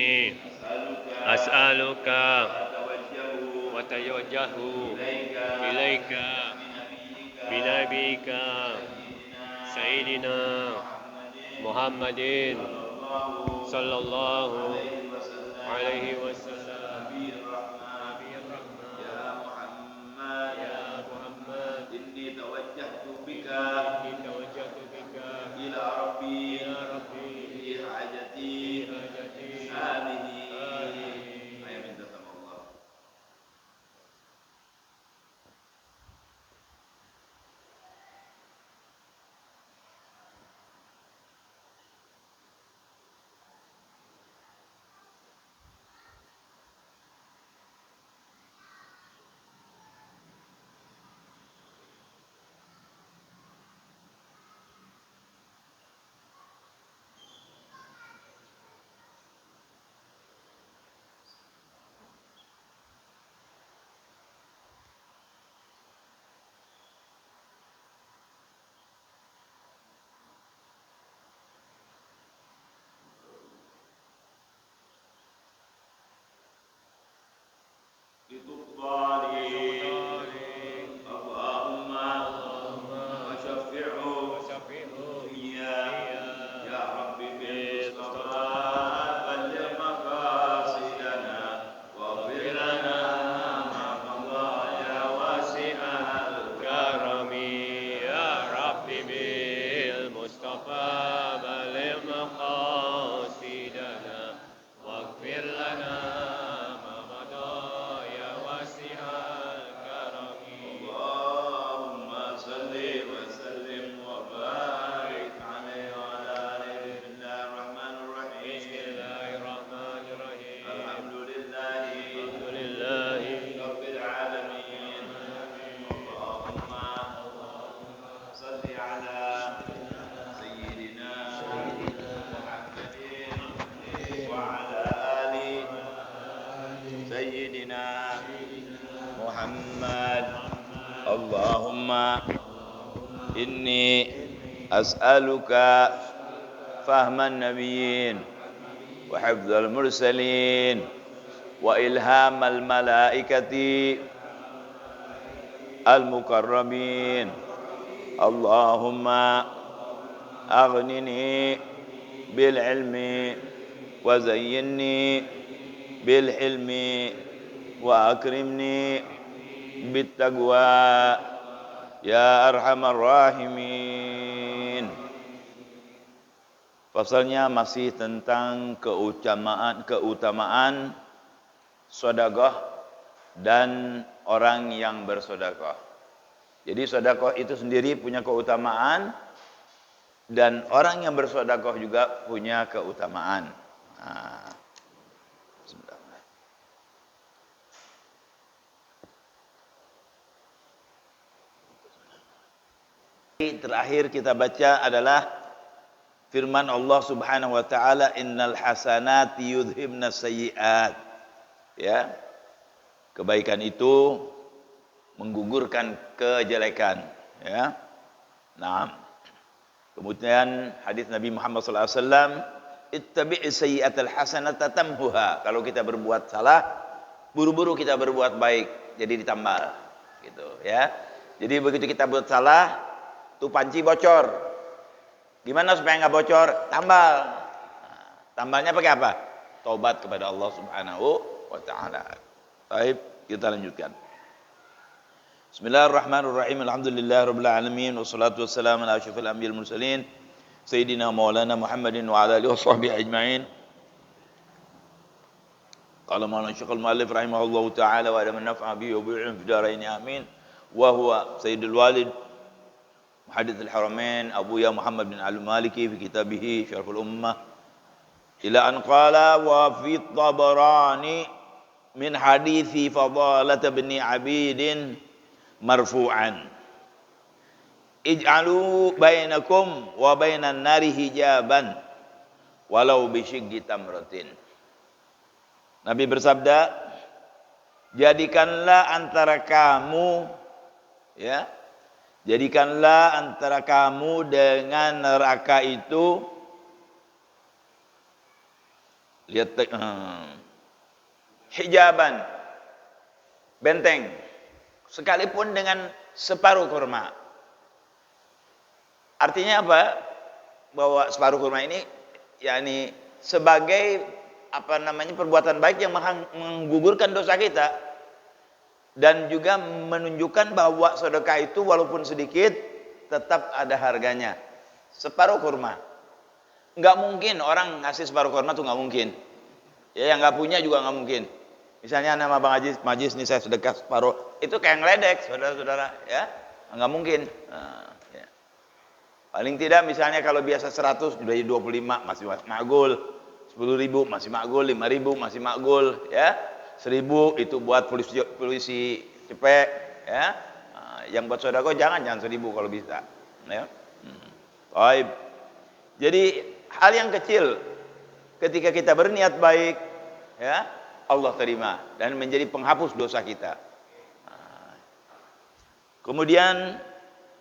إني أسألك وأتوجه إليك بنبيك سيدنا محمد صلى الله عليه وسلم نبي الرحمة يا محمد إني توجهت بك إلى ربي في حاجتي هذه. Ayo minta sama Allah. اللهم وشفعه فيا يا ربي بالمصطفى بلغ مقاصدنا واغفر لنا ما مضى يا واسع الكرم يا ربي بالمصطفى بلغ مقاصدنا واغفر لنا Muhammad. Allahumma inni as'aluka fahman nabiyyin wa hifdzal mursalin wa ilhamal malaikati al mukarramin. Allahumma aghnini bil ilmi wa zayyinni bil hilmi wa akrimni bit taqwa ya arhamar rahimin. Pasalnya masih tentang keutamaan sedekah dan orang yang bersedekah. Jadi sedekah itu sendiri punya keutamaan dan orang yang bersedekah juga punya keutamaan. Terakhir kita baca adalah firman Allah Subhanahu wa taala, innal hasanati yudhibna sayyi'at. Ya. Kebaikan itu menggugurkan kejelekan, ya. Nah. Kemudian hadis Nabi Muhammad sallallahu alaihi wasallam, ittabi'i sayyi'atal hasanata tamhuha. Kalau kita berbuat salah, buru-buru kita berbuat baik, jadi ditambal gitu, ya. Jadi begitu kita buat salah, tuh panci bocor. Gimana supaya nggak bocor? Tambal. Nah, tambalnya pakai apa? Taubat kepada Allah Subhanahu wa taala. Baik, kita lanjutkan. Bismillahirrahmanirrahim. Alhamdulillahirabbil alamin wassalatu wassalamu ala asyrofil anbiya'il mursalin sayyidina maulana Muhammadin wa ala alihi washabbihi ajmain. Qala maulana Syekhul Muallif rahimahullahu taala wa man nafa'a bihi wa bi'ilmihi fid dharain amin. Wa huwa sayyidul walid Muhaddits al-Haramain Abu Ya Muhammad bin Al-Maliki fi kitabih Syarhul Ummah ila an qala wa fi Tabarani min hadithi Fadalah bin Abidin marfu'an ij'alu bainakum wa bainan nari hijaban walau bisyiggi tamratin. Nabi bersabda, jadikanlah antara kamu, ya, jadikanlah antara kamu dengan neraka itu Lihat hijaban, benteng, sekalipun dengan separuh kurma. Artinya apa? Bahwa separuh kurma ini yakni sebagai perbuatan baik yang menggugurkan dosa kita, dan juga menunjukkan bahwa sedekah itu walaupun sedikit tetap ada harganya. Separuh kurma, nggak mungkin orang ngasih separuh kurma tuh, nggak mungkin. Ya, yang nggak punya juga nggak mungkin. Misalnya nama Bang Majis nih, saya sedekah separuh, itu kayak ngeledek, saudara-saudara, ya, nggak mungkin. Ya. Paling tidak misalnya kalau biasa 100 jadi 25 masih makgul, 10.000 masih makgul, 5.000 masih makgul, ya. 1.000 itu buat polisi cepek, ya. Yang buat sodako jangan 1.000 kalau bisa, ya. Baik. Jadi hal yang kecil ketika kita berniat baik, ya, Allah terima dan menjadi penghapus dosa kita. Kemudian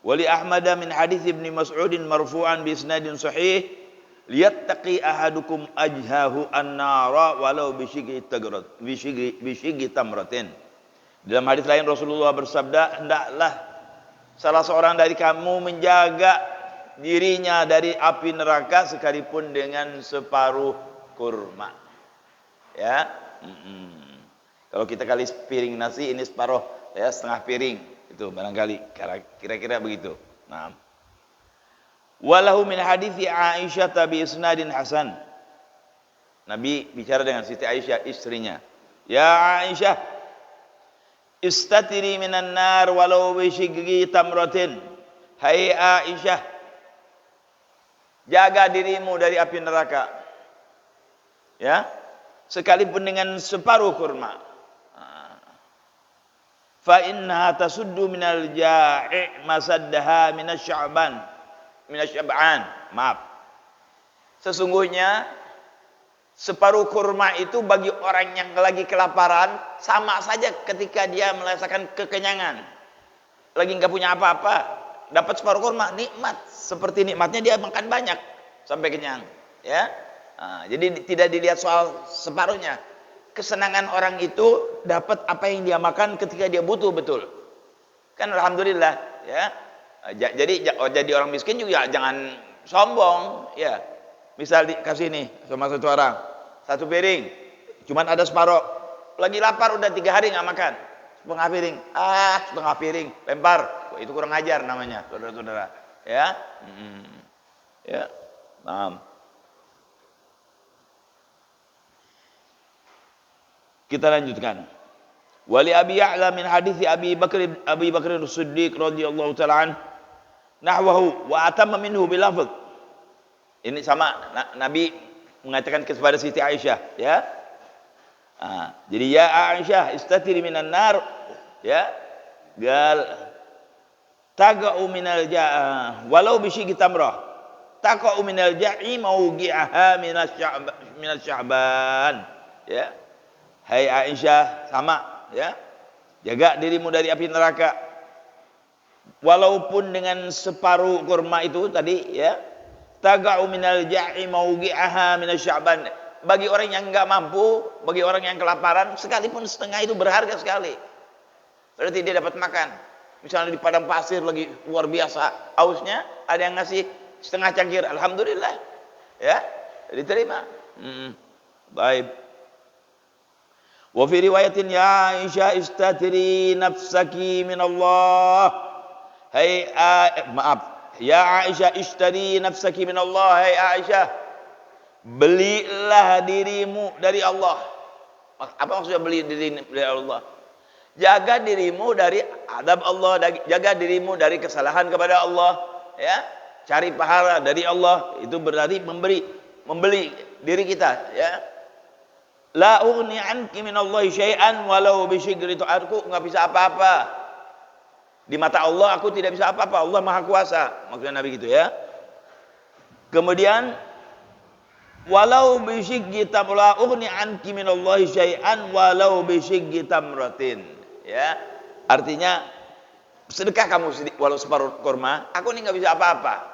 wali Ahmad min hadits Ibnu Mas'udin marfu'an bi isnadin sahih, liyattaqi ahadukum ajhahu an-nara walau bisyighi tamratin. Dalam hadis lain Rasulullah bersabda, hendaklah salah seorang dari kamu menjaga dirinya dari api neraka sekalipun dengan separuh kurma. Ya. Kalau kita kali piring nasi, ini separuh, ya, setengah piring. Itu barangkali kira-kira begitu. Nah. Walahu min hadithi Aisyah bi isnadin hasan. Nabi bicara dengan Siti Aisyah, istrinya. Ya Aisyah, istatiri minan nar walau bisyighi tamratin. Hai Aisyah, jaga dirimu dari api neraka, ya, sekalipun dengan separuh kurma. Fa innaha tasuddu minal ja'i masaddaha minasy'aban. Maaf. Sesungguhnya separuh kurma itu bagi orang yang lagi kelaparan sama saja ketika dia merasakan kekenyangan. Lagi nggak punya apa-apa, dapat separuh kurma, nikmat. Seperti nikmatnya dia makan banyak sampai kenyang, ya. Jadi tidak dilihat soal separuhnya. Kesenangan orang itu dapat apa yang dia makan ketika dia butuh betul. Kan alhamdulillah, ya. Jadi orang miskin juga jangan sombong, ya. Misal dikasih nih sama satu orang, satu piring, cuman ada separuh. Lagi lapar udah 3 hari nggak makan, setengah piring, lempar. Wah, itu kurang ajar namanya, saudara-saudara. Ya, ya, paham. Kita lanjutkan. Wali Abi Ya'la min hadithi Abi Bakr As-Siddiq radhiyallahu ta'ala an nahwahu wa atamma minhu bil lafz. Ini sama Nabi mengatakan kepada Siti Aisyah, ya. Jadi ya Aisyah istatiri minan nar, ya. Gal taga'u minal ja'a walau bisyighi tamrah. Taqa'u minal ja'i mawqi'aha minas sya'ban. Ya. Hai Aisyah, sama, ya. Jaga dirimu dari api neraka. Walaupun dengan separuh kurma itu tadi, ya. Taga'u minal ja'i mawqi'aha minas sya'ban. Bagi orang yang enggak mampu, bagi orang yang kelaparan, sekalipun setengah itu berharga sekali. Berarti dia dapat makan. Misalnya di padang pasir lagi luar biasa hausnya, ada yang ngasih setengah cangkir, alhamdulillah, ya, diterima. Baik. Wa fi riwayatin ya Aisyah istatiri nafsaki min Allah. Hai maaf, ya Aisyah ishtari nafsaki min Allah. Hai Aisyah, belilah dirimu dari Allah. Apa maksudnya beli diri dari Allah? Jaga dirimu dari adab Allah, jaga dirimu dari kesalahan kepada Allah, ya. Cari pahala dari Allah, itu berarti membeli diri kita, ya. La ughni anki minallahi syai'an walau bisyigri tu'arku, enggak bisa apa-apa. Di mata Allah aku tidak bisa apa-apa. Allah Maha Kuasa. Maksudnya Nabi gitu, ya. Kemudian walau bisyiggi tamla ughni anki minallahi syai'an walau bisyiggi tamratin, ya. Artinya sedekah kamu walau separuh kurma, aku ini enggak bisa apa-apa.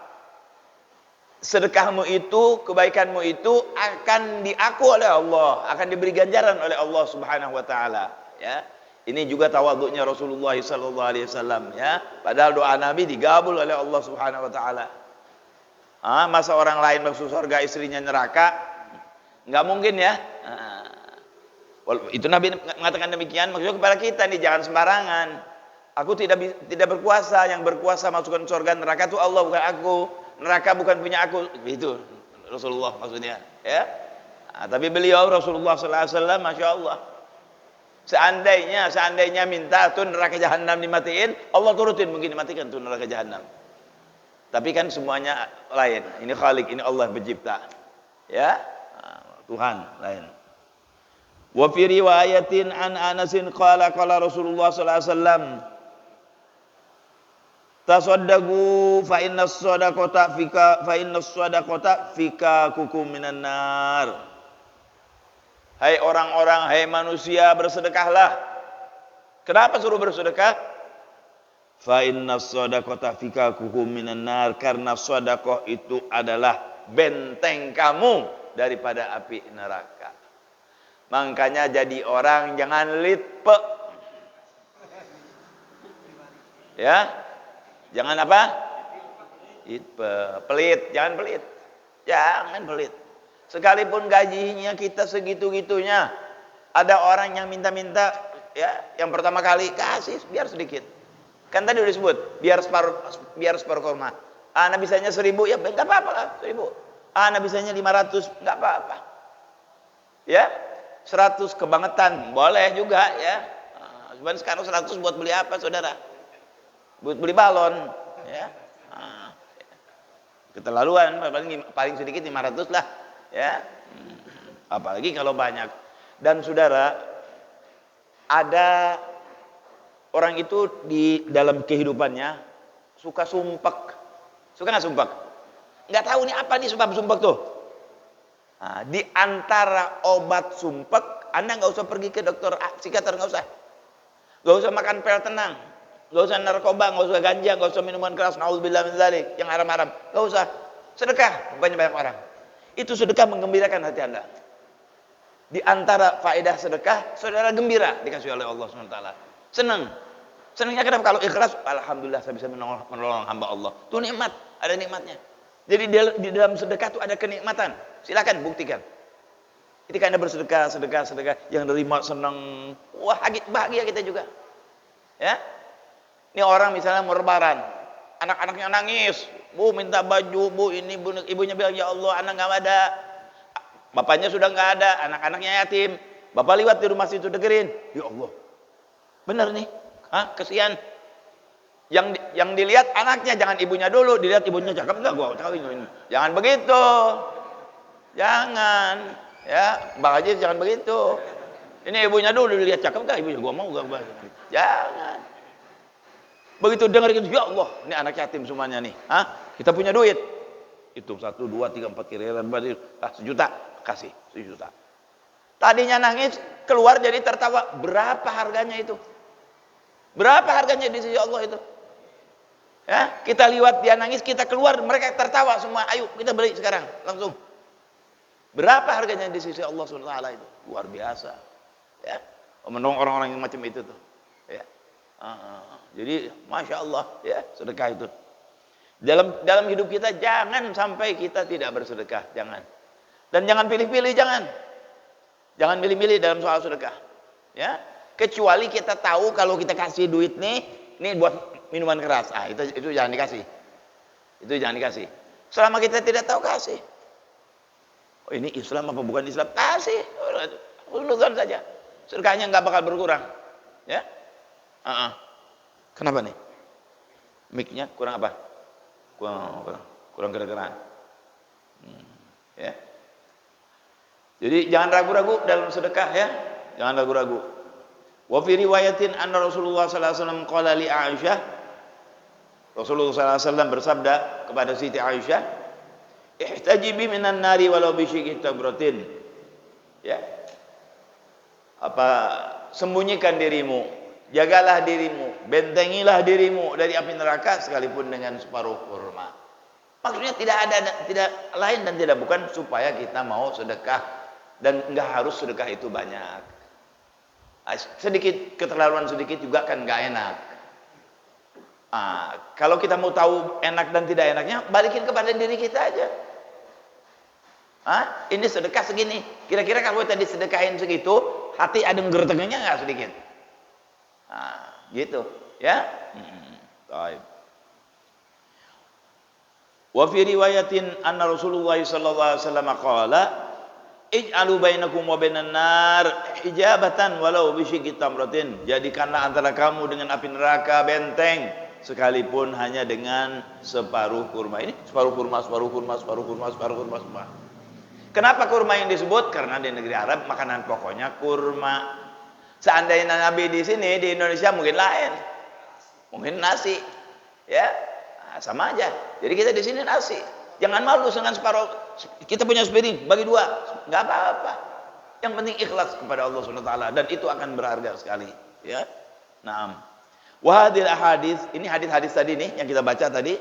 sedekahmu itu, kebaikanmu itu akan diaku oleh Allah, akan diberi ganjaran oleh Allah Subhanahu wa taala, ya. Ini juga tawadhunya Rasulullah sallallahu alaihi wasallam, ya. Padahal doa Nabi digabul oleh Allah Subhanahu wa taala. Masa orang lain masuk surga, istrinya neraka? Enggak mungkin, ya. Itu Nabi mengatakan demikian, maksudnya kepada kita nih, jangan sembarangan. Aku tidak berkuasa, yang berkuasa masukkan surga neraka itu Allah, bukan aku. Neraka bukan punya aku, itu Rasulullah maksudnya, ya. Tapi beliau Rasulullah sallallahu alaihi wasallam, masya Allah, seandainya minta tuh neraka jahanam dimatiin, Allah turutin, mungkin dimatikan tuh neraka jahanam. Tapi kan semuanya lain. Ini Khalik, ini Allah pencipta, ya. Tuhan lain. Wa fi riwayatin an Anasin qala Rasulullah sallallahu alaihi wasallam, tasaddaqu fa innas sadaqata fika kukum minan nar. Hai orang-orang, hai manusia, bersedekahlah. Kenapa suruh bersedekah? Fa innas sadaqata fika kukum minan nar, karena sedekah itu adalah benteng kamu daripada api neraka. Makanya jadi orang jangan litpe. Ya. Jangan apa? Pelit, jangan pelit. Jangan pelit. Sekalipun gajinya kita segitu-gitunya, ada orang yang minta-minta, ya, yang pertama kali kasih biar sedikit. Kan tadi udah disebut, biar separuh kurma. Anak bisanya 1.000, ya enggak apa-apa lah, 1.000. Anak bisanya 500, enggak apa-apa. Ya, 100 kebangetan, boleh juga, ya. Cuman sekarang 100 buat beli apa, saudara? Buat beli balon, ya. Keterlaluan, paling sedikit 500 lah, ya. Apalagi kalau banyak. Dan saudara, ada orang itu di dalam kehidupannya suka sumpek. Suka nggak sumpek? Nggak tahu nih apa nih sebab sumpek tuh. Di antara obat sumpek, Anda nggak usah pergi ke dokter psikiater, nggak usah. Nggak usah makan pil tenang. Gak usah narkoba, gak usah ganja, gak usah minuman keras, naudzubillah min dzalik, yang haram-haram. Gak usah. Sedekah, banyak orang. Itu sedekah menggembirakan hati Anda. Di antara faedah sedekah, saudara gembira dikasih oleh Allah SWT. Senang. Senangnya kenapa? Kalau ikhlas, alhamdulillah saya bisa menolong hamba Allah. Itu nikmat, ada nikmatnya. Jadi di dalam sedekah itu ada kenikmatan. Silakan buktikan. Ketika Anda bersedekah, sedekah, yang nerima senang, wah bahagia kita juga. Ya. Ini orang misalnya mau lebaran, anak-anaknya nangis, Bu minta baju, Bu ini, Bu, ibunya bilang, ya Allah anak nggak ada, bapaknya sudah nggak ada, anak-anaknya yatim, bapak liwat di rumah situ dengerin, ya Allah, bener nih, kesian, yang dilihat anaknya, jangan ibunya dulu, dilihat ibunya cakep nggak, gua tahu ini, jangan begitu, jangan, ya, Bang Haji jangan begitu, ini ibunya dulu dilihat cakep nggak, ibunya gua mau nggak, jangan. Begitu dengar gitu, ya Allah, ini anak yatim semuanya nih. Kita punya duit. Itu 1, 2, 3, 4 kiriran, 1 juta, kasih 1 juta. Tadinya nangis, keluar jadi tertawa. Berapa harganya itu? Berapa harganya di sisi Allah itu? Ya, kita liwat dia nangis, kita keluar, mereka tertawa semua. Ayo kita beli sekarang, langsung. Berapa harganya di sisi Allah SWT itu? Luar biasa. Ya, menolong orang-orang yang macam itu tuh. Ya. Jadi masya Allah, ya, sedekah itu dalam hidup kita jangan sampai kita tidak bersedekah, jangan. Dan jangan pilih-pilih, jangan pilih-pilih dalam soal sedekah, ya. Kecuali kita tahu kalau kita kasih duit nih buat minuman keras, itu jangan dikasih, itu jangan dikasih. Selama kita tidak tahu, kasih. Oh ini Islam apa bukan Islam, kasih, husnuzon saja, sedekahnya nggak bakal berkurang, ya. Kenapa nih? Mic-nya kurang apa? Kurang kedengaran. Ya. Jadi jangan ragu-ragu dalam sedekah, ya. Jangan ragu-ragu. Wa fi riwayatin anna Rasulullah sallallahu alaihi wasallam qala li Aisyah. Rasulullah sallallahu alaihi wasallam bersabda kepada Siti Aisyah, "Ihtajibi minan nari walau bi syiqqi tamratin." Ya. Sembunyikan dirimu, jagalah dirimu, bentengilah dirimu dari api neraka sekalipun dengan separuh kurma. Maksudnya tidak lain dan tidak bukan supaya kita mau sedekah dan enggak harus sedekah itu banyak. Sedikit, keterlaluan sedikit juga kan enggak enak. Kalau kita mau tahu enak dan tidak enaknya, balikin kepada diri kita aja. Ini sedekah segini. Kira-kira kalau tadi sedekahin segitu, hati ada gertegenya enggak sedikit? Gitu, ya. Baik. Wa fi riwayatin anna Rasulullah sallallahu alaihi wasallam qala ij'alu bainakum wa bainan nar hijabatan walau bisyikki tamratin. Jadikanlah antara kamu dengan api neraka benteng sekalipun hanya dengan separuh kurma. Ini separuh kurma. Kenapa kurma yang disebut? Karena di negeri Arab makanan pokoknya kurma. Seandainya Nabi di sini di Indonesia mungkin lain. Mungkin nasi. Ya. Sama aja. Jadi kita di sini nasi. Jangan malu dengan separuh. Kita punya sepiring, bagi 2, nggak apa-apa. Yang penting ikhlas kepada Allah Subhanahu wa taala dan itu akan berharga sekali, ya. Naam. Wa hadhil ahadits, ini hadis-hadis tadi nih yang kita baca tadi,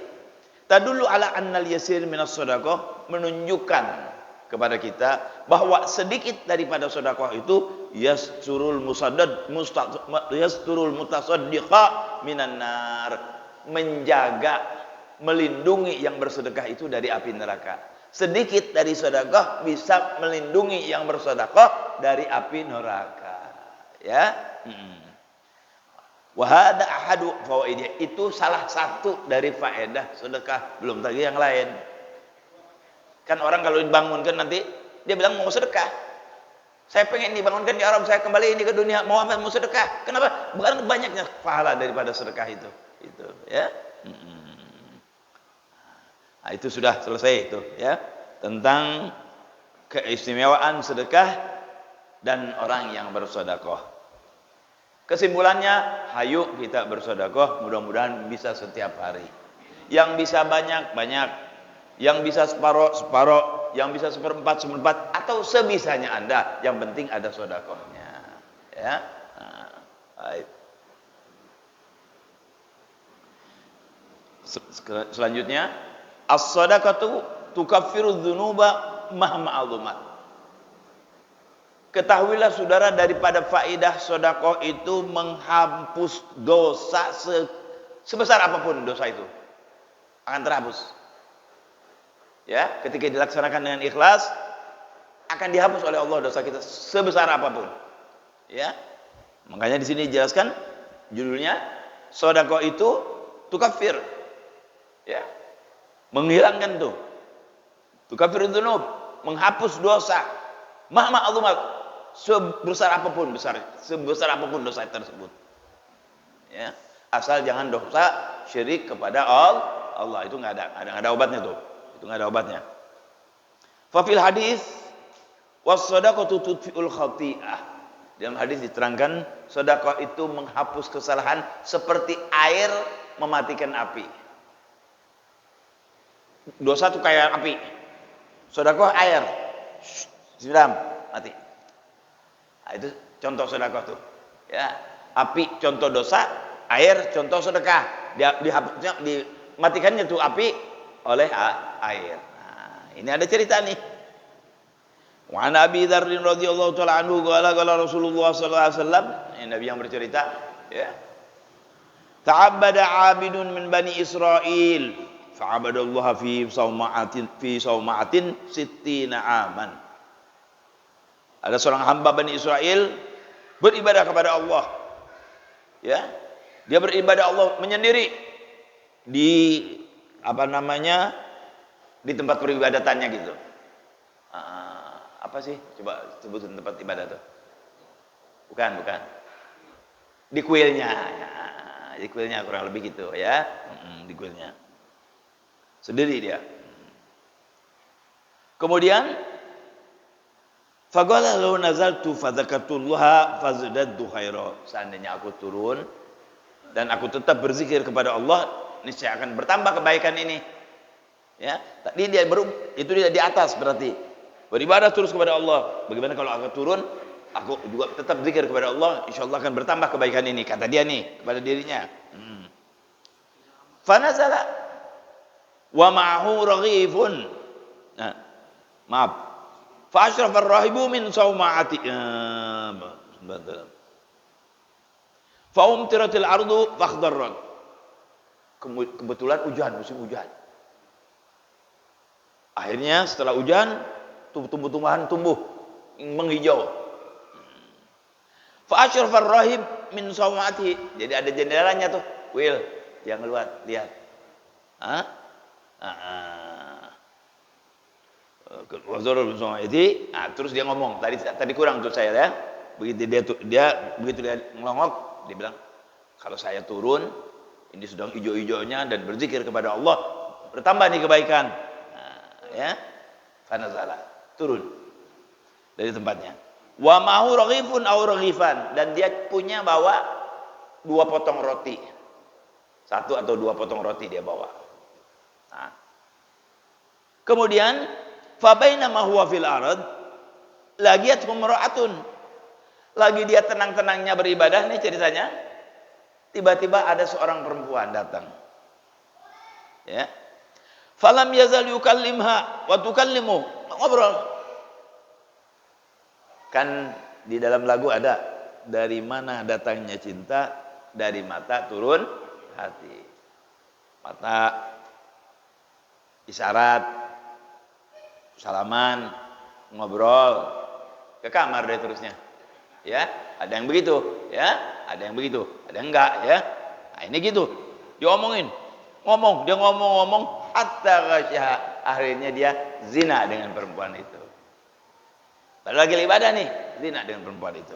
tadullu ala annal yasir minas shadaqah, menunjukkan kepada kita bahwa sedikit daripada sedekah itu yasturul mutasaddiqa minan nar, menjaga, melindungi yang bersedekah itu dari api neraka. Sedikit dari sedekah bisa melindungi yang bersedekah dari api neraka. Ya. Wa hada ahadu fawaidih, itu salah satu dari faedah sedekah, belum lagi yang lain. Kan orang kalau dibangunkan nanti dia bilang mau sedekah. Saya pengen dibangunkan di Arab, saya kembali ini ke dunia, mau sedekah. Kenapa? Bukan banyaknya pahala daripada sedekah itu. Itu, ya. Nah, itu sudah selesai itu, ya, tentang keistimewaan sedekah dan orang yang bersedekah. Kesimpulannya, hayu kita bersedekah, mudah-mudahan bisa setiap hari. Yang bisa banyak, yang bisa separuh, yang bisa seperempat, atau sebisanya Anda. Yang penting ada sedekahnya, ya. Baik. Selanjutnya, as-shadaqatu tukaffiru dzunuba mahma azumat. Ketahuilah saudara, daripada faedah sedekah itu menghapus dosa sebesar apapun dosa itu akan terhapus. Ya, ketika dilaksanakan dengan ikhlas akan dihapus oleh Allah dosa kita sebesar apapun. Ya. Makanya di sini dijelaskan judulnya sedekah itu tukaffir. Ya. Menghilangkan tuh. Tukaffirud dzunub, menghapus dosa. Mahma azumat, sebesar apapun dosa tersebut. Ya, asal jangan dosa syirik kepada Allah, itu enggak ada obatnya tuh. Itu enggak ada obatnya. Fa fil hadis was-shadaqatu tudfi'ul khati'ah. Dalam hadis diterangkan sedekah itu menghapus kesalahan seperti air mematikan api. Dosa itu kayak api. Sedekah air. Siram, mati. Nah, itu contoh sedekah tuh. Ya, api contoh dosa, air contoh sedekah. Dihapusnya, dimatikannya tuh api oleh air. Nah, ini ada cerita nih. Wa an Abi Dzar radhiyallahu taala anhu qala Rasulullah sallallahu alaihi wasallam, ini Nabi yang bercerita, ya. Ta'abbada 'abidun min bani Israil fa'abadallaha fi sawma'atin sittina aman. Ada seorang hamba Bani Israel beribadah kepada Allah. Ya. Dia beribadah Allah menyendiri di di tempat peribadatannya gitu. Apa sih? Coba sebutin tempat ibadah tuh. Bukan. Di kuilnya. Ya. Di kuilnya kurang lebih gitu, ya. Di kuilnya. Sendiri dia. Kemudian faqala law nazaltu fadzakatullaha fazdadtu khaira. Seandainya aku turun dan aku tetap berzikir kepada Allah, niscaya akan bertambah kebaikan ini. Ya, tadi dia itu dia di atas berarti beribadah terus kepada Allah. Bagaimana kalau aku turun, aku juga tetap zikir kepada Allah, insyaallah akan bertambah kebaikan ini, kata dia nih kepada dirinya. Fanazala wa ma'ahu raghifun. Nah, maaf. Fa ashrafar rahibu min sauma'ati. Fa umtiratil ardu fakhdarrat. Kebetulan musim hujan. Akhirnya setelah hujan, tumbuh-tumbuhan tumbuh menghijau. Fa ashrafar rahib min sauma'ati. Jadi ada jendelanya tuh. Will, yang keluar, lihat. Hah? Terus dia ngomong. Tadi kurang tuh saya ya. Begitu dia ngelongok, dia bilang, kalau saya turun, ini sedang hijau-hijaunya dan berzikir kepada Allah, bertambah nih kebaikan. Ya, fanazala, turun dari tempatnya. Wa mahu raghifun aw raghifan, dan dia punya bawa 2 potong roti. 1 atau 2 potong roti dia bawa. Nah. Kemudian fa bainama huwa fil ard lagiyat humra'atun. Lagi dia tenang-tenangnya beribadah nih ceritanya. Tiba-tiba ada seorang perempuan datang. Ya. Falam yazal yukallimha wa tukallimu. Ngobrol. Kan di dalam lagu ada, dari mana datangnya cinta, dari mata turun hati. Mata isyarat, salaman, ngobrol, ke kamar deh terusnya. Ya, ada yang begitu, ya, ada yang begitu, ada yang enggak, ya. Nah, ini gitu. Diomongin, dia ngomong hatta ghasyaha, akhirnya dia zina dengan perempuan itu. Padahal lagi ibadah nih, zina dengan perempuan itu.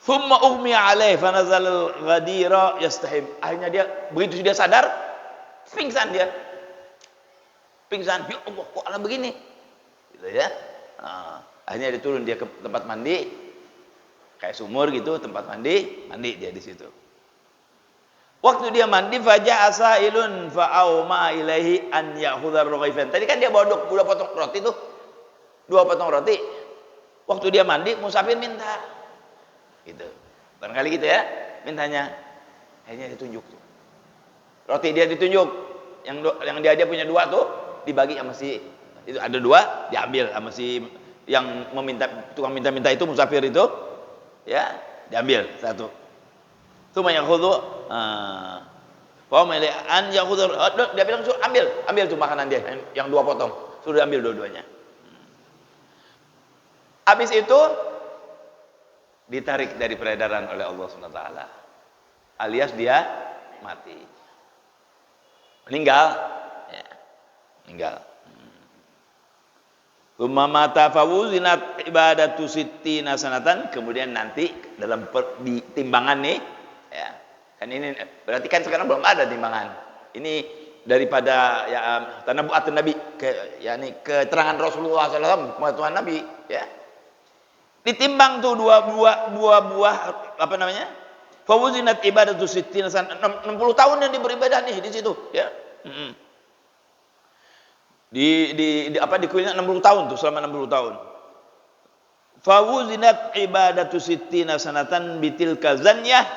Thumma ughmiya alaih fa nazal al-ghadira yastahib. Akhirnya dia begitu dia sadar, pingsan dia. Pingsan, ya Allah, kok ala begini? Gitu ya. Nah, akhirnya dia turun, dia ke tempat mandi, kayak sumur gitu, tempat mandi dia di situ. Waktu dia mandi, faja'a sa'ilun fa'auma ilaihi an ya'khudhar raghifan. Tadi kan dia bawa 2 potong roti tuh. 2 potong roti. Waktu dia mandi, musafir minta. Gitu. Barangkali gitu ya, mintanya. Akhirnya ditunjuk tuh. Roti dia ditunjuk. Yang dia punya 2 tuh dibagi sama si itu, ada 2 diambil sama si yang tukang minta itu, musafir itu, ya, diambil 1. Itu yakhudhu an yakhudhu, dia bilang suruh ambil tuh makanan dia yang 2 potong, suruh ambil dua-duanya. Habis itu ditarik dari peredaran oleh Allah SWT, alias dia mati, meninggal, ya, meninggal. Mata fawuzinat ibadatu sittina sanatan. Kemudian nanti dalam di timbangan nih, ya, kan ini berarti kan sekarang belum ada timbangan. Ini daripada ya tanabu'atun Nabi, yakni keterangan Rasulullah SAW, pengetahuan Nabi, ya. Ditimbang tuh 2 buah apa namanya? Fawuzinat ibadatu sittina sanatan, 60 tahun yang beribadah nih di situ, ya. Dikulinya 60 tahun tuh, selama 60 tahun. Fawuzinat ibadatu sittina sanatan bitilka zanyah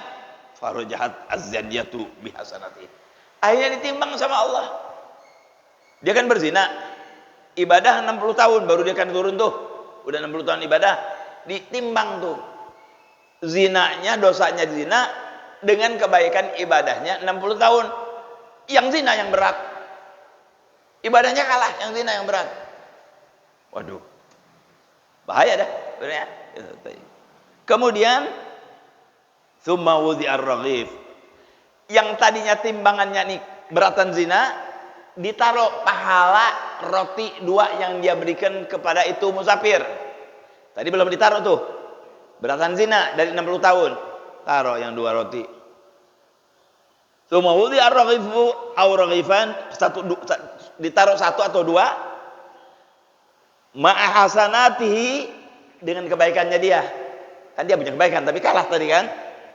farajahat az-zanyatu bihasanati. Akhirnya ditimbang sama Allah. Dia kan berzina, ibadah 60 tahun baru dia kan turun tuh. Udah 60 tahun ibadah, ditimbang tuh. Zinanya, dosanya zina dengan kebaikan ibadahnya 60 tahun. Yang zina yang berat. Ibadahnya kalah, yang zina yang berat. Waduh. Bahaya dah, sebenarnya. Kemudian tsumma wudi'ar raghif. Yang tadinya timbangannya nih beratan zina, ditaruh pahala roti 2 yang dia berikan kepada itu musafir. Tadi belum ditaruh tuh. Beratan zina dari 60 tahun. Taruh yang 2 roti. Tsumma wudi'ar raghifu aw raghifan, ditaruh 1 atau 2 ma'a hasanatihi, dengan kebaikannya dia. Kan dia punya kebaikan tapi kalah tadi kan.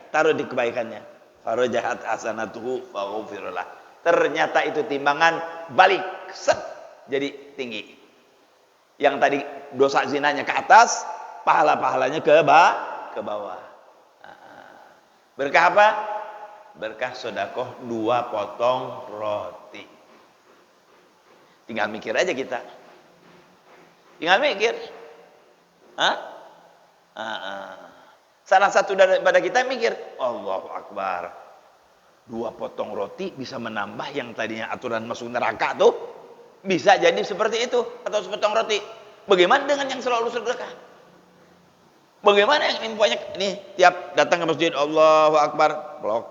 Taruh di kebaikannya. Farajahat hasanatuhu faghfirlah. Ternyata itu timbangan balik, set, jadi tinggi. Yang tadi dosa zinanya ke atas, pahala-pahalanya ke bawah. Berkah apa? Berkah sedekah 2 potong roti. Tinggal mikir aja kita. Tinggal mikir. Hah? Salah satu daripada kita mikir, Allahu Akbar. 2 potong roti bisa menambah yang tadinya aturan masuk neraka tuh. Bisa jadi seperti itu. Atau sepotong roti. Bagaimana dengan yang selalu sedekah? Bagaimana yang banyak ini tiap datang ke masjid, Allahu Akbar, blok.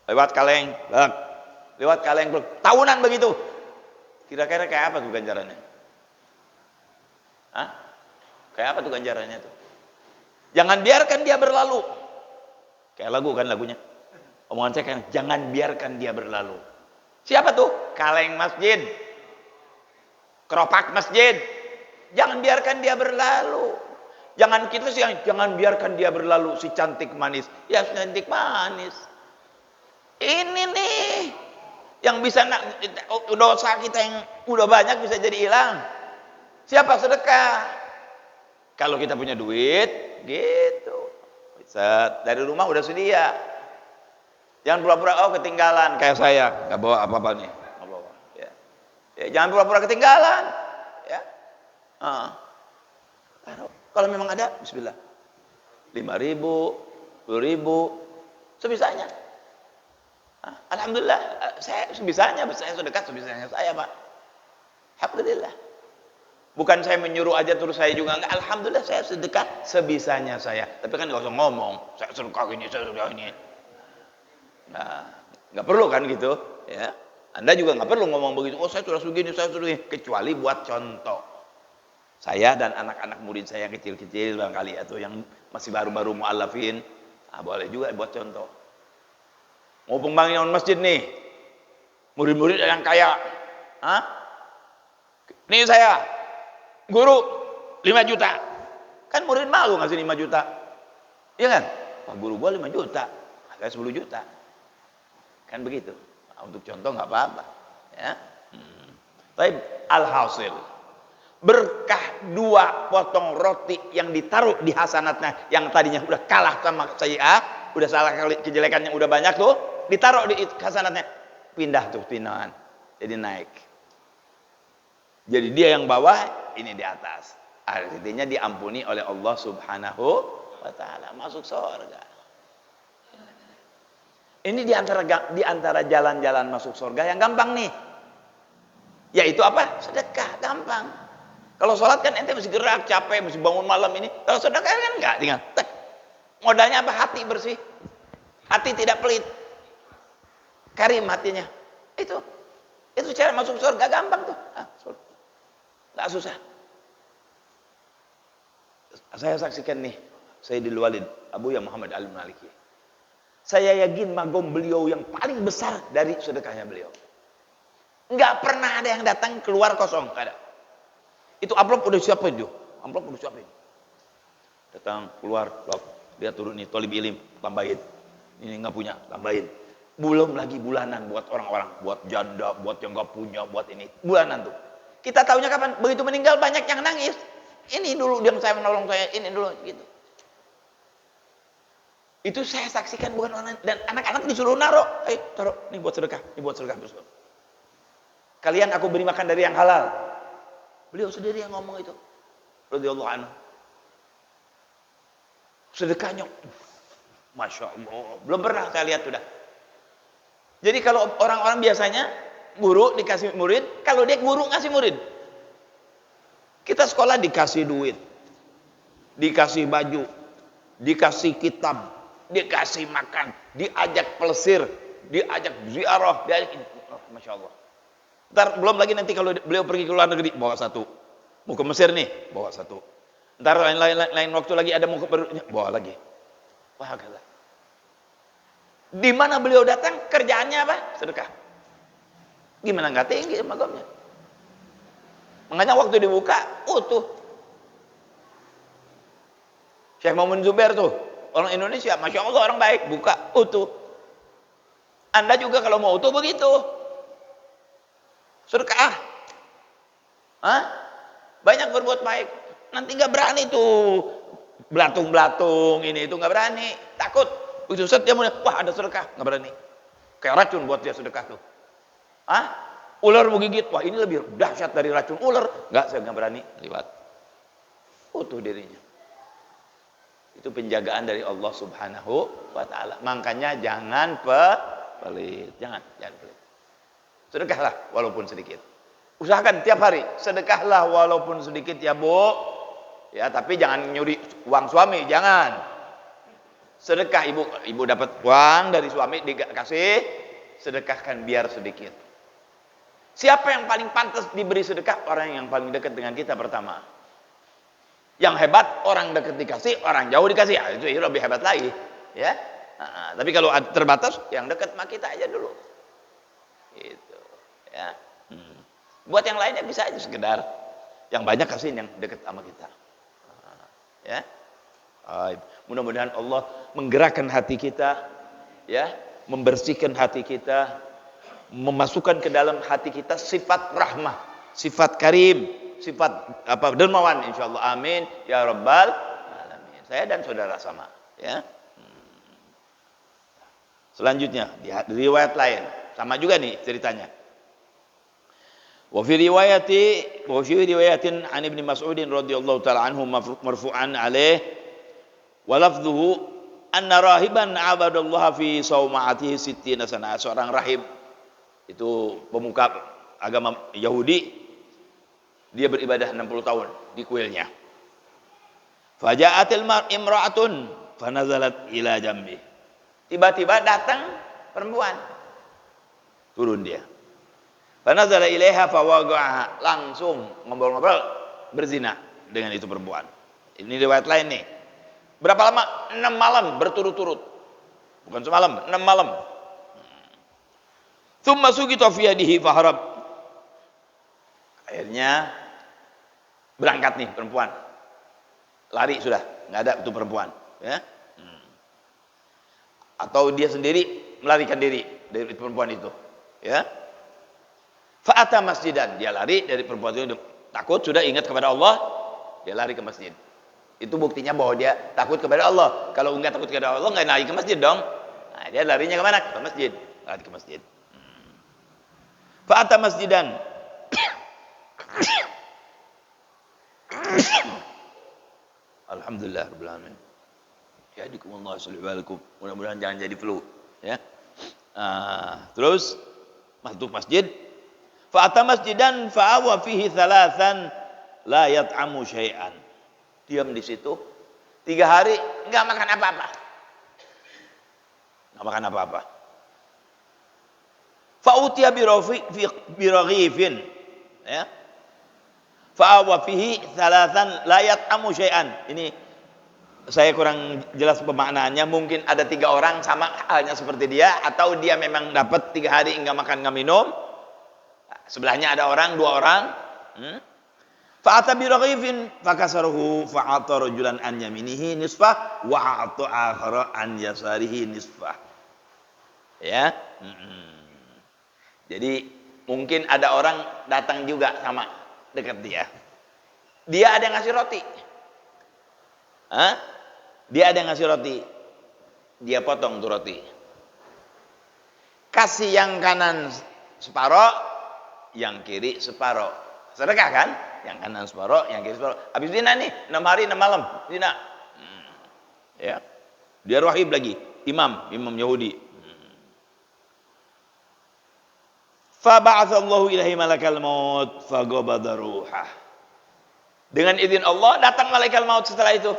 Lewat kaleng, blok. Lewat kaleng, blok. Tahunan begitu. Kira-kira kayak apa tuh ganjarannya? Hah? Kayak apa tuh ganjarannya tuh? Jangan biarkan dia berlalu. Kayak lagu kan lagunya. Omongan saya kan, jangan biarkan dia berlalu. Siapa tuh? Kaleng masjid. Keropak masjid. Jangan biarkan dia berlalu. Jangan kita sih, jangan biarkan dia berlalu si cantik manis. Ya cantik manis. Ini nih yang bisa dosa kita yang udah banyak bisa jadi hilang. Siapa? Sedekah. Kalau kita punya duit, gitu. Bisa dari rumah udah sedia. Jangan pura-pura ketinggalan kayak saya, nggak bawa apa-apa nih. Nggak bawa. Ya. Ya, jangan pura-pura ketinggalan. Ya. Kalau memang ada, bismillah. 5.000, 10.000, sebisanya. Alhamdulillah, saya sebisanya, saya sedekah sebisanya saya, Pak. Alhamdulillah. Bukan saya menyuruh aja terus saya juga enggak. Alhamdulillah saya sedekah sebisanya saya. Tapi kan nggak usah ngomong, saya sedekah ini, saya sedekah ini. Nah, nggak perlu kan gitu, ya. Anda juga nggak perlu ngomong begitu. Oh, saya sudah segini, saya sudah segini. Kecuali buat contoh. Saya dan anak-anak murid saya yang kecil-kecil barangkali atau yang masih baru-baru mu'allafin, boleh juga buat contoh. Mau pembangunan masjid nih, murid-murid yang kaya, nih saya, guru 5 juta, kan murid malu ngasih 5 juta, iya kan? Pak guru gua 5 juta, saya 10 juta, kan begitu. Nah, untuk contoh nggak apa-apa, ya. Tapi alhasil berkah 2 potong roti yang ditaruh di hasanatnya yang tadinya udah kalah sama sayyi'ah, udah salah kejelekan yang udah banyak tuh, ditaruh di hasanatnya, pindah tuh pindahan, jadi naik. Jadi dia yang bawah, ini di atas. Artinya diampuni oleh Allah Subhanahu wa taala, masuk surga. Ini di antara jalan-jalan masuk surga yang gampang nih. Yaitu apa? Sedekah, gampang. Kalau sholat kan ente mesti gerak, capek, mesti bangun malam ini. Kalau sedekah kan enggak, tinggal tek. Modalnya apa? Hati bersih. Hati tidak pelit. Karim hatinya. Itu cara masuk surga gampang tuh. Enggak susah. Saya saksikan nih, Sayyidil Walid Abuya Muhammad Al-Maliki. Saya yakin magom beliau yang paling besar dari sedekahnya beliau. Enggak pernah ada yang datang keluar kosong, enggak ada. Itu amplop udah siapin tuh. Amplop udah siapin. Datang keluar, dia turun nih thalib ilim, tambahin. Ini enggak punya, tambahin. Belum lagi bulanan buat orang-orang, buat janda, buat yang enggak punya, buat ini. Bulanan tuh. Kita tahunya kapan? Begitu meninggal banyak yang nangis. Ini dulu yang saya menolong saya, ini dulu gitu. Itu saya saksikan bukan orang, dan anak-anak disuruh naruh. Taruh, ini buat sedekah, ini buat sedekah. Kalian aku beri makan dari yang halal. Beliau sendiri yang ngomong itu. Radhiyallahu anhu. Sedekahnya, Masya Allah, belum pernah saya lihat sudah. Jadi kalau orang-orang biasanya guru dikasih murid, kalau dia guru ngasih murid. Kita sekolah dikasih duit, dikasih baju, dikasih kitab, dikasih makan, diajak pelesir, diajak ziarah, Masya Allah. Ntar belum lagi nanti kalau beliau pergi ke luar negeri, bawa satu. Mau ke Mesir nih, bawa satu. Ntar lain waktu lagi ada mau ke bawa lagi. Wah, galah. Di mana beliau datang, kerjaannya apa? Sedekah. Gimana nggak tinggi makamnya? Makanya waktu dibuka, utuh. Syekh Muhammad Zubair tuh, orang Indonesia, Masya Allah orang baik, buka, utuh. Anda juga kalau mau utuh begitu. Sedekah. Banyak berbuat baik. Nanti nggak berani tuh. Belatung-belatung ini itu nggak berani. Takut. Begitu set dia mulai, wah ada sedekah. Nggak berani. Kayak racun buat dia sedekah tuh. Ular menggigit, wah ini lebih dahsyat dari racun ular. Enggak, saya nggak berani lewat. Utuh dirinya. Itu penjagaan dari Allah Subhanahu wa taala. Makanya jangan pelit. Jangan pelit. Sedekahlah walaupun sedikit. Usahakan tiap hari sedekahlah walaupun sedikit ya, Bu. Ya, tapi jangan nyuri uang suami, jangan. Sedekah ibu dapat uang dari suami dikasih, sedekahkan biar sedikit. Siapa yang paling pantas diberi sedekah? Orang yang paling dekat dengan kita pertama. Yang hebat orang dekat dikasih, orang jauh dikasih. Itu lebih hebat lagi, ya. Tapi kalau terbatas, yang dekat sama kita aja dulu. Gitu, ya. Buat yang lainnya bisa aja sekedar. Yang banyak kasihin yang dekat sama kita. Ya. Mudah-mudahan Allah menggerakkan hati kita, ya, membersihkan hati kita, memasukkan ke dalam hati kita sifat rahmah, sifat karim, sifat dermawan insyaallah. Amin ya rabbal alamin. Saya dan saudara sama, ya. Selanjutnya di riwayat lain sama juga nih ceritanya. Wa fi riwayatin an Ibnu Mas'ud radhiyallahu taala anhu marfu'an alaih wa lafdhuhu anna rahiban 'abadallaha fi sauma'atihi sittina sana. Seorang rahib itu pemuka agama Yahudi, dia beribadah 60 tahun di kuilnya. Faja'atil imra'atun fanazalat ila jambi. Tiba-tiba datang perempuan. Turun dia. Fanazala ilaiha fawaqa'aha, langsung ngobrol-ngobrol berzina dengan itu perempuan. Ini riwayat lain nih. Berapa lama? 6 malam berturut-turut. Bukan semalam, 6 malam. Tsumma sugita fi yadihi faharab. Akhirnya berangkat nih perempuan. Lari sudah, enggak ada itu perempuan, ya. Atau dia sendiri melarikan diri dari perempuan itu, ya. Fa'ata masjidan, dia lari dari perempuan itu, takut sudah ingat kepada Allah, dia lari ke masjid. Itu buktinya bahwa dia takut kepada Allah. Kalau enggak takut kepada Allah, enggak lari ke masjid dong. Nah, dia larinya ke mana? Ke masjid. Lari ke masjid. Fa'ata masjidan. Alhamdulillah rabbil alamin. Yahdikumullah sallallahu. Mudah-mudahan jangan jadi flu, ya. Terus masuk masjid. Fa'ata masjidan fa'awa fihi thalathan la yat'amu syai'an. Diam di situ 3 hari enggak makan apa-apa. Enggak makan apa-apa. Fa'utiya biraghifin, ya. Fa'awa fihi thalathan la yat'amu syai'an. Ini saya kurang jelas pemaknaannya. Mungkin ada 3 orang sama halnya seperti dia, atau dia memang dapat 3 hari enggak makan enggak minum. Sebelahnya ada orang, 2 orang. Fa'ata biraghifin fakasaruhu fa'ata rajulan an yaminihi nisfah wa a'ta akhara an yasarihi nisfah. Ya. Jadi mungkin ada orang datang juga sama dekat dia. Dia ada yang ngasih roti. Dia ada yang ngasih roti. Dia potong tuh roti. Kasih yang kanan separoh, yang kiri separoh. Sedekah kan? Yang kanan separoh, yang kiri separoh. Habis zina nih, 6 hari 6 malam zina. Ya. Dia rahib lagi, imam Yahudi. Fa ba'atsallahu ilaihi malakal maut faqabada ruhah. Dengan izin Allah datang malaikat maut setelah itu.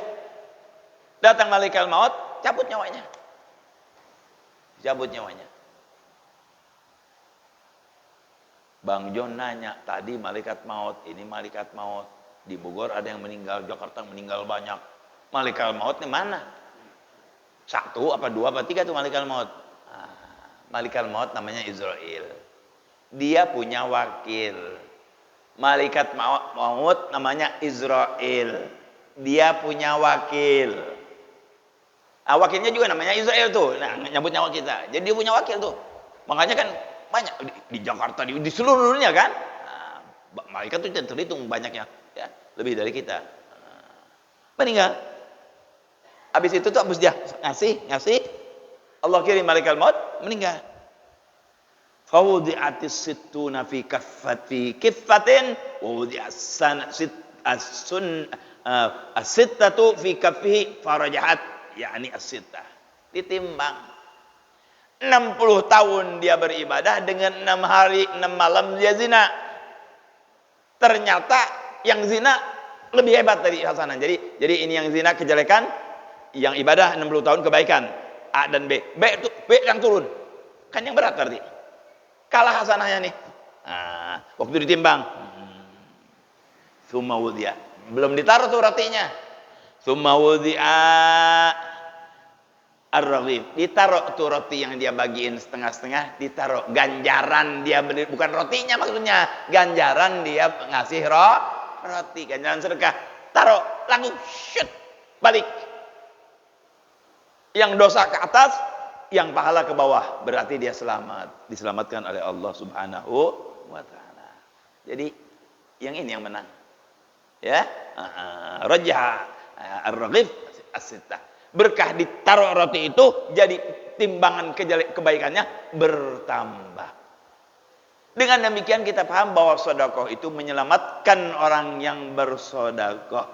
Datang malaikat maut, cabut nyawanya. Cabut nyawanya. Bang John nanya, tadi malaikat maut, ini malaikat maut. Di Bogor ada yang meninggal, Jakarta meninggal banyak. Malaikat maut ini mana? 1 apa 2 apa 3 tuh malaikat maut. Malaikat maut namanya Israel. Dia punya wakil. Malaikat maut namanya Israel. Dia punya wakil. Wakilnya juga namanya Israel tuh. Nah, nyambut nyawa kita. Jadi dia punya wakil tuh. Makanya kan banyak di Jakarta, di seluruh dunia kan. Malaikat tuh terhitung banyaknya, ya, lebih dari kita. Meninggal. Habis itu tuh habis dia ngasih, Allah kirim malaikat maut, meninggal. Fawudi'atis sittuna fi kaffati kiffatin wa wudi'as as-sun as-sittatu fi kaffihi farajahat, yakni as-sittah. Ditimbang 60 tahun dia beribadah dengan 6 hari 6 malam dia zina. Ternyata yang zina lebih hebat dari hasanah. Jadi ini yang zina kejelekan, yang ibadah 60 tahun kebaikan. A dan B. B yang turun. Kan yang berat berarti. Kalah hasanahnya nih. Nah, waktu ditimbang. Tsumma wudi'a. Belum ditaruh tuh rotinya. Tsumma wudi'a ar-raghib. Ditaruh tuh roti yang dia bagiin setengah-setengah, ditaruh ganjaran dia bukan rotinya maksudnya. Ganjaran dia ngasih roti, ganjaran sedekah. Taruh, langsung shoot balik. Yang dosa ke atas, yang pahala ke bawah, berarti dia selamat, diselamatkan oleh Allah Subhanahu wa taala. Jadi yang ini yang menang. Ya, rajah ar-raghib as-sittah. Berkah ditaruh roti itu, jadi timbangan kebaikannya bertambah. Dengan demikian kita paham bahwa sedekah itu menyelamatkan orang yang bersedekah,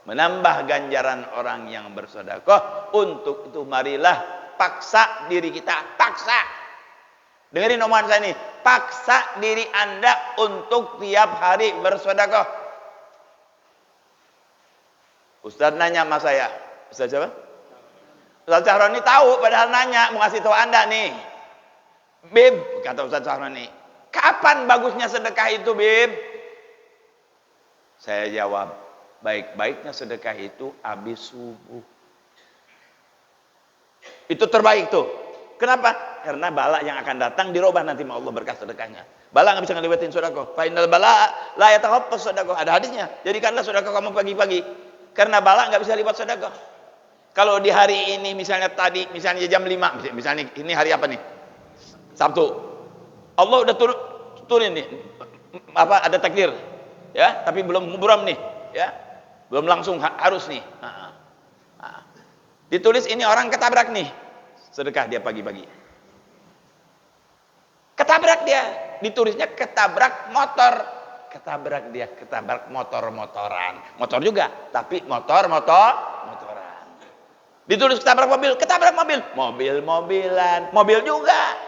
menambah ganjaran orang yang bersedekah. Untuk itu marilah paksa diri kita, paksa. Dengerin omongan saya nih, paksa diri Anda untuk tiap hari bersedekah. Ustaz nanya sama saya, Ustaz siapa? Ustaz Sahroni tahu, padahal nanya, mau ngasih tahu Anda nih. Bib, kata Ustaz Sahroni, kapan bagusnya sedekah itu, Bib? Saya jawab, baik-baiknya sedekah itu habis subuh. Itu terbaik tuh. Kenapa? Karena bala yang akan datang dirubah nanti sama Allah berkah sedekahnya. Bala nggak bisa ngeliwatin sedekah. Fa innal bala la yatahaffaz sedekah. Ada hadisnya. Jadikanlah sedekah kamu pagi-pagi. Karena bala nggak bisa liwat sedekah. Kalau di hari ini misalnya tadi, misalnya jam 5, misalnya ini hari apa nih? Sabtu. Allah udah turun nih. Apa ada takdir. Ya, tapi belum muburam nih, ya. Belum langsung harus nih. Ditulis ini orang ketabrak nih. Sedekah dia pagi-pagi. Ketabrak dia, ditulisnya ketabrak motor. Ketabrak dia, ketabrak motor-motoran. Motor juga, tapi motoran. Ditulis ketabrak mobil, mobil-mobilan, mobil juga.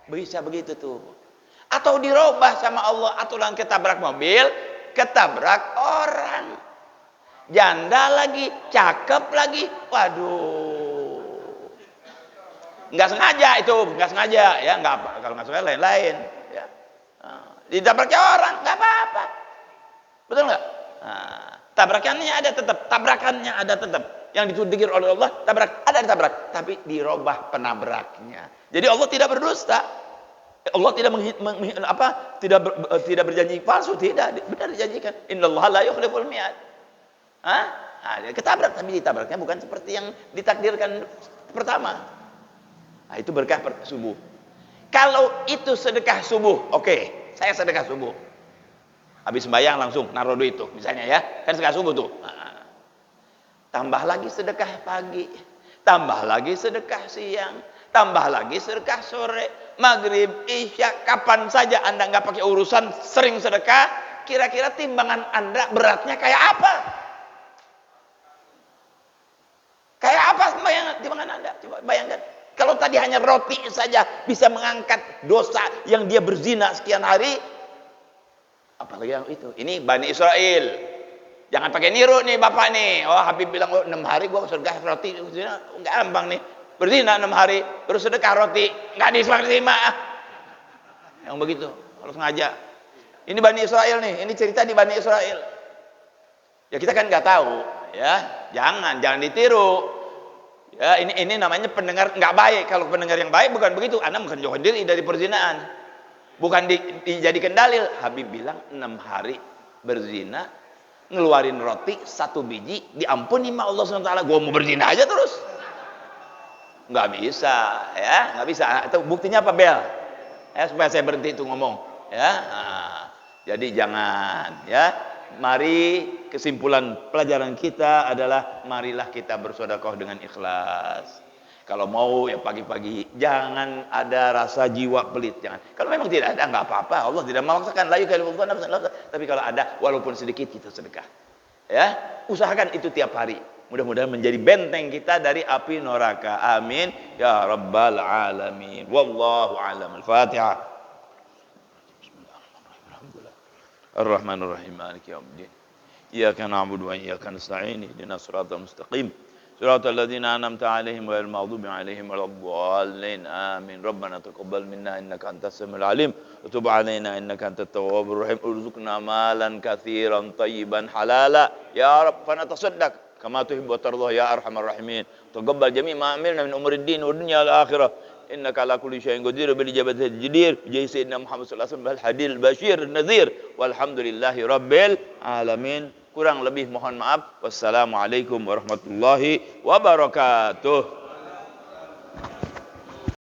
Bisa begitu tuh. Atau dirubah sama Allah, aturan ketabrak mobil, ketabrak orang. Janda lagi, cakep lagi. Waduh. Enggak sengaja itu, enggak sengaja ya, enggak apa. Kalau enggak sengaja lain-lain ya. Ditabraknya orang, enggak apa-apa. Betul enggak? Tabrakannya ada tetap. Yang ditudingin oleh Allah, tabrak, tapi dirubah penabraknya. Jadi Allah tidak berdusta. Allah tidak berjanji palsu, tidak, benar dijanjikan. Innallaha la yukhliful mi'ad. Dia ketabrak, tapi ditabraknya bukan seperti yang ditakdirkan pertama. Itu berkah subuh. Kalau itu sedekah subuh, oke, saya sedekah subuh. Habis sembahyang langsung naruh duit itu, misalnya ya, kan sedekah subuh tuh. Tambah lagi sedekah pagi, tambah lagi sedekah siang, tambah lagi sedekah sore, maghrib, isya, kapan saja Anda nggak pakai urusan sering sedekah, kira-kira timbangan Anda beratnya kayak apa? Kayak apa timbangan Anda? Coba bayangkan. Kalau tadi hanya roti saja bisa mengangkat dosa yang dia berzina sekian hari, apalagi yang itu. Ini Bani Israel. Jangan pakai niru nih Bapak nih. Oh, Habib bilang 6 hari gua sedekah roti, enggak gampang nih. Berzina 6 hari, terus sedekah roti, enggak diterima. Yang begitu, harus sengaja. Ini Bani Israel nih, ini cerita di Bani Israel. Ya kita kan nggak tahu, ya. Jangan ditiru. Ya, ini namanya pendengar nggak baik. Kalau pendengar yang baik bukan begitu. Anda menjauhkan diri dari perzinaan. Bukan dijadikan dalil. Habib bilang 6 hari berzina, ngeluarin roti 1 biji, diampuni sama Allah SWT. Gua mau berzina aja terus. Nggak bisa, ya, nggak bisa. Itu buktinya apa, Bel? Ya, supaya saya berhenti itu ngomong. Ya, jadi jangan, ya. Mari kesimpulan pelajaran kita adalah marilah kita bersedekah dengan ikhlas. Kalau mau ya pagi-pagi, jangan ada rasa jiwa pelit, jangan. Kalau memang tidak ada, nggak apa-apa. Allah tidak memaksakan, la yukallifullahu nafsan illa wus'aha. Tapi kalau ada, walaupun sedikit kita sedekah. Ya, usahakan itu tiap hari. Mudah-mudahan menjadi benteng kita dari api neraka. Amin ya rabbal alamin. Wallahu a'lam. Al-Fatihah. Ar-Rahmanur Rahim. Maliki yaumiddin. Iyyaka na'budu wa iyyaka nasta'in. Ihdinas siratal mustaqim. Siratal ladzina an'amta 'alaihim ghairil maghdubi 'alaihim waladdallin. Amin. Rabbana taqabbal minna innaka antas samiul 'alim wa tub 'alaina innaka antat tawwabur rahim. Urzuqna malan katsiran tayyiban halala ya Rabb, fa natasaddaq kama tuhibbu wa tardah ya arhamar rahimin. Taqabbal jami' ma 'amilna min umuri ad-din wa dunya wal akhirah. Innaka ala kulli syai'in qadir bil ijabati jadir. Bi sayyidina Muhammad sallallahu alaihi wasallam hadil bashir nadhir walhamdulillahi rabbil alamin. Kurang lebih mohon maaf. Wassalamualaikum warahmatullahi wabarakatuh.